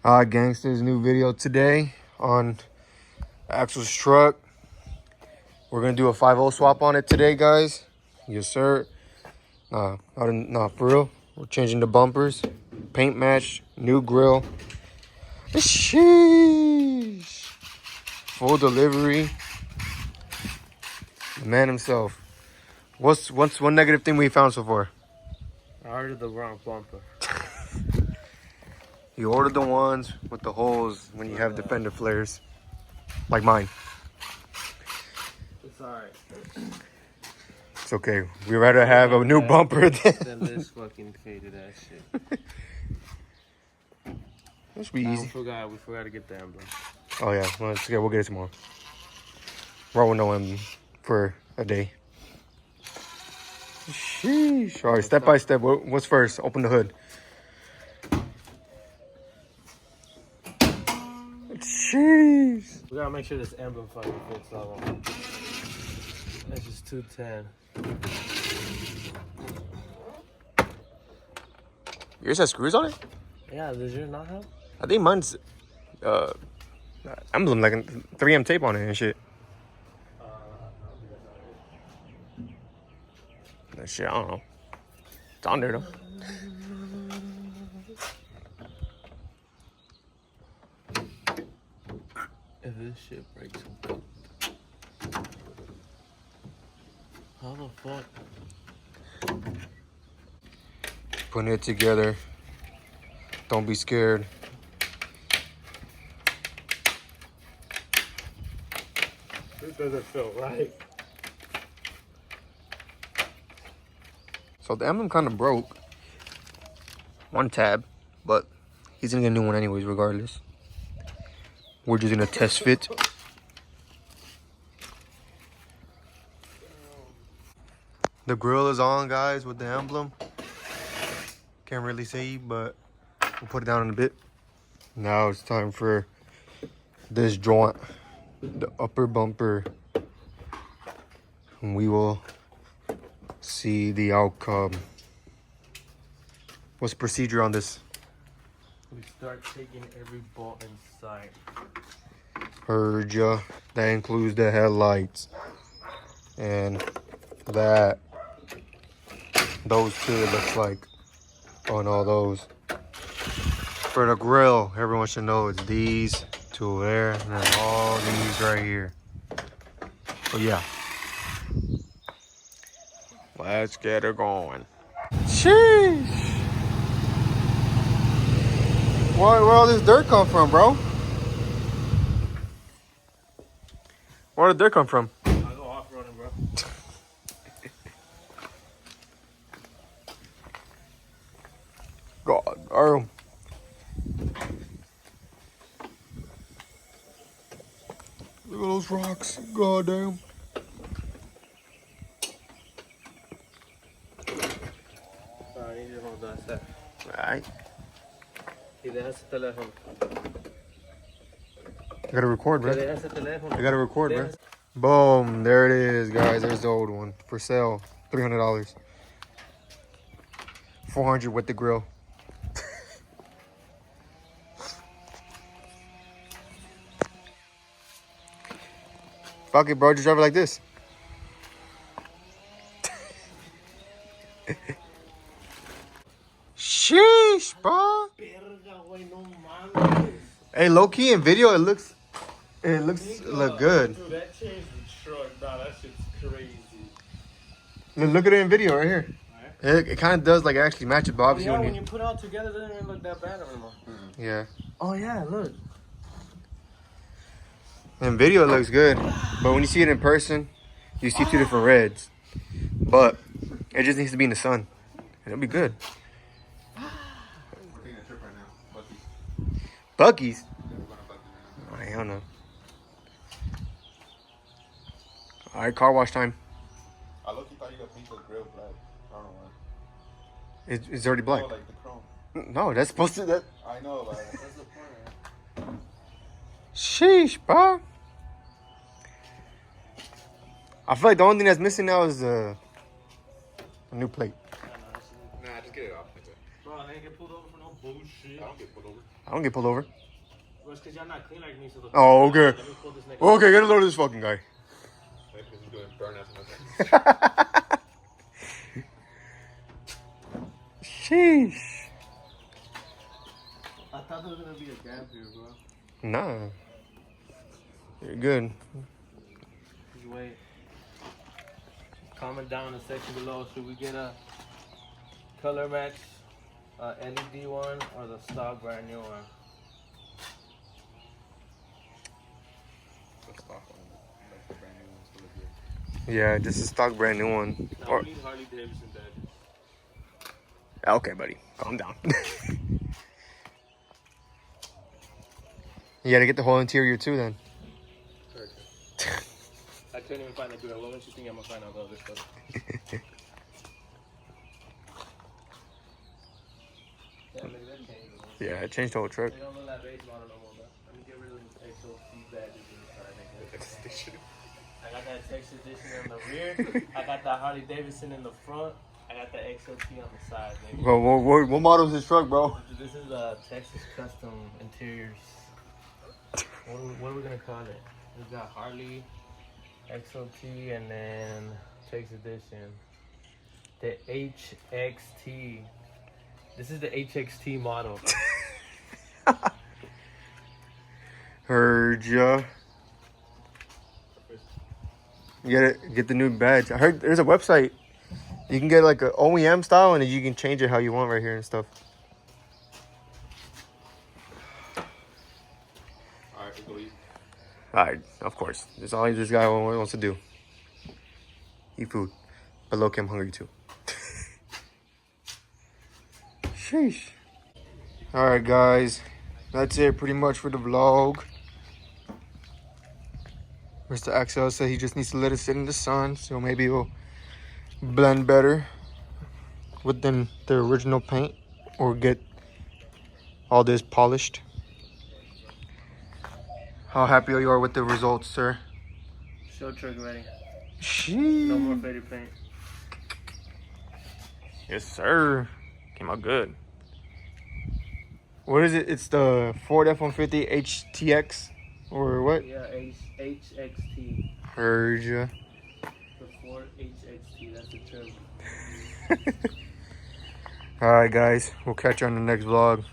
Alright, gangsters, new video today on Axel's truck. We're gonna do a 5.0 swap on it today, guys. Yes, sir. Nah, for real. We're changing the bumpers, paint match, new grill. Sheesh. Full delivery. The man himself. What's one negative thing we found so far? I ordered the wrong bumper. You ordered the ones with the holes when you have Defender flares, like mine. It's alright. It's okay. We'd rather have a new bumper than this fucking faded ass shit. This should be easy. We forgot to get the emblem. Oh yeah, well, it's okay. We'll get it tomorrow. Roll with no emblem for a day. Sheesh. All right, step by step. What's first? Open the hood. Jeez. We gotta make sure this emblem fucking fits all on. That's just 210. Yours has screws on it? Yeah, does yours not have? I think mine's emblem like 3M tape on it and shit. That shit, I don't know. It's on there though. If this shit breaks, how the fuck? Putting it together. Don't be scared. This doesn't feel right. So the emblem kind of broke. One tab, but he's gonna get a new one anyways, regardless. We're just gonna test fit. The grill is on, guys, with the emblem. Can't really see, but we'll put it down in a bit. Now it's time for this joint, the upper bumper. And we will see the outcome. What's the procedure on this? We start taking every bolt in sight. Heard ya. That includes the headlights. And that. Those two, it looks like. On all those. For the grill, everyone should know it's these two there. And then all these right here. So yeah. Let's get it going. Sheesh. Where all this dirt come from, bro? Where did dirt come from? I go off-roading, bro. God, damn. Look at those rocks. God damn. I need you to hold that. Alright. Y dejas el teléfono. I gotta record, bro. Dejas el teléfono. I gotta record, bro. Boom. There it is, guys. There's the old one. For sale. $300. $400 with the grill. Fuck it, bro. Just drive it like this. Sheesh, bro. Hey, low key in video, it looks look good. Dude, that changed the truck. Nah, that shit's crazy. Look at it in video right here. Right. It kind of does like actually match it, but obviously Yeah, when you put it all together, it doesn't even look that bad anymore. yeah. Oh yeah, look. In video it looks good, but when you see it in person, you see two different reds. But it just needs to be in the sun, and it'll be good. Bucky's? Oh, hell no. Alright, car wash time. I low-key thought you got paint the grill black. I don't know why. It's already black. Oh, like the chrome. No, that's supposed to... I know, but that's the point. Sheesh, bro. I feel like the only thing that's missing now is a new plate. Nah, just get it off. Bro, I ain't get pulled over for no bullshit. I don't get pulled over. I don't get pulled over. Well, it's because y'all not clean like me, so the Oh, okay. Let me pull this nigga. Okay, get a load of this fucking guy. Maybe because he's doing burn-ass Sheesh. I thought there was gonna be a gap here, bro. Nah. You're good. Just wait. Comment down in the section below. Should we get a color match, LED one, or the stock brand new one? The stock one. Like the brand new one's still good. Yeah, just a stock brand new one. No, Or, we need Harley Davidson badges. okay, buddy. Calm down. You gotta get the whole interior too then. I couldn't even find the grill. What makes you think I'm gonna find all the other stuff? Yeah, look at that change. Yeah, I changed the whole truck. They don't look like base model no more, bro. Let me get rid of this XOC badges and try to make it. I got that Texas edition on the rear. I got the Harley Davidson in the front. I got the XOT on the side, baby. Bro, what model is this truck, bro? This is a Texas Custom Interiors. What are we gonna call it? We got Harley, XOT, and then Texas Edition. The HXT. This is the HXT model. Heard ya. You gotta get the new badge. I heard there's a website. You can get like a OEM style and you can change it how you want right here and stuff. Alright, let's go eat. Alright, of course. That's all this guy wants to do. Eat food. But low-key, I'm hungry too. Sheesh. Alright, guys. That's it pretty much for the vlog. Mr. Axel said he just needs to let it sit in the sun, so maybe it'll blend better within the original paint or get all this polished. How happy you are with the results, sir? Show truck ready. Sheesh. No more faded paint. Yes, sir. Came out good. What is it? It's the Ford F-150 HTX or what? Yeah, HXT. Heard ya. The Ford HXT. That's the trim. All right, guys. We'll catch you on the next vlog.